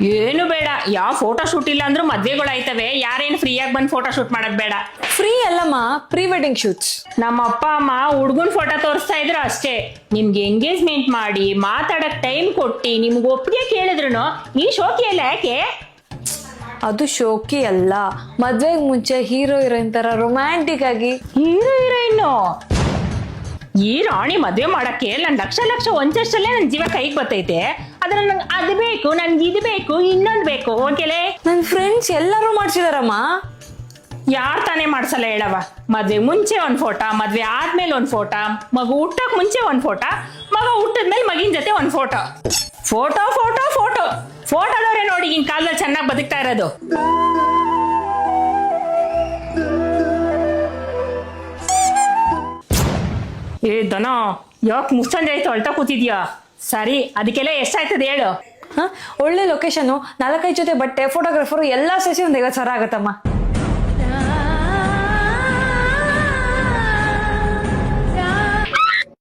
ಏನು ಬೇಡ, ಯಾವ ಫೋಟೋ ಶೂಟ್ ಇಲ್ಲ ಅಂದ್ರೂ ಮದ್ವೆಗಳಾಯ್ತವೆ. ಯಾರೇನು ಫ್ರೀಯಾಗಿ ಬಂದು ಫೋಟೋ ಶೂಟ್ ಮಾಡಕ್ ಬೇಡ. ಫ್ರೀ ಅಲ್ಲಮ್ಮ, ಪ್ರೀ ವೆಡ್ಡಿಂಗ್ ಶೂಟ್ಸ್. ನಮ್ಮ ಅಪ್ಪ ಅಮ್ಮ ಹುಡ್ಗನ್ ಫೋಟೋ ತೋರಿಸ್ತಾ ಇದ್ರು ಅಷ್ಟೇ. ನಿಮ್ಗೆ ಎಂಗೇಜ್ಮೆಂಟ್ ಮಾಡಿ ಮಾತಾಡಕ್ ಟೈಮ್ ಕೊಟ್ಟಿ ನಿಮ್ಗೆ ಒಪ್ಪಿಗೆ ಕೇಳಿದ್ರು ಈ ಶೋಕಿ ಎಲ್ಲ ಯಾಕೆ? ಅದು ಶೋಕಿ ಅಲ್ಲ, ಮದ್ವೆಗ್ ಮುಂಚೆ ಹೀರೋ ಹೀರೋಯಿನ್ ತರ ರೊಮ್ಯಾಂಟಿಕ್ ಆಗಿ. ಹೀರೋ ಹೀರೋಯಿನ್ನು ಈ ರಾಣಿ ಮದ್ವೆ ಮಾಡಕ್ಕೆ ನನ್ ಲಕ್ಷ ಲಕ್ಷ ಒಂಚಷ್ಟಲ್ಲೇ ನನ್ ಜೀವ ಕೈಗೆ ಬರ್ತೈತೆ. ಅದ್ರ ನಂಗೆ ಅದು ಬೇಕು, ನನ್ಗೆ ಇದು ಬೇಕು, ಇನ್ನೊಂದು ಬೇಕು. ಓಕೆಲೆ ನನ್ ಫ್ರೆಂಡ್ಸ್ ಎಲ್ಲರೂ ಮಾಡ್ಸಿದಾರಮ್ಮ. ಯಾರ್ ತಾನೇ ಮಾಡ್ಸಲ್ಲ ಹೇಳವ? ಮದ್ವೆ ಮುಂಚೆ ಒಂದ್ ಫೋಟೋ, ಮದ್ವೆ ಆದ್ಮೇಲೆ ಒಂದ್ ಫೋಟೋ, ಮಗು ಹುಟ್ಟಕ್ ಮುಂಚೆ ಒಂದ್ ಫೋಟೋ, ಮಗ ಹುಟ್ಟದ್ಮೇಲೆ ಮಗಿನ ಜೊತೆ ಒಂದ್ ಫೋಟೋ. ಫೋಟೋ ಫೋಟೋ ಫೋಟೋ ಫೋಟೋದವ್ರೆ ನೋಡಿ ಈಗಿನ ಕಾಲದಲ್ಲಿ ಚೆನ್ನಾಗಿ ಬದುಕ್ತಾ ಇರೋದು. ಏ ದನ, ಯಾಕೆ ಮುಸ್ಸಂಜೆ ಆಯ್ತು ಅಳ್ತಾ ಕೂತಿದ್ಯಾ? ಸರಿ, ಅದಕ್ಕೆಲ್ಲ ಎಷ್ಟಾಯ್ತದೆ ಹೇಳು? ಒಳ್ಳೆ ಲೊಕೇಶನ್, 4-5 ಜೊತೆ ಬಟ್ಟೆ, ಫೋಟೋಗ್ರಾಫರ್ ಎಲ್ಲಾ ಸೇರಿಸಿ ಒಂದ್ 50,000 ಆಗತ್ತಮ್ಮ.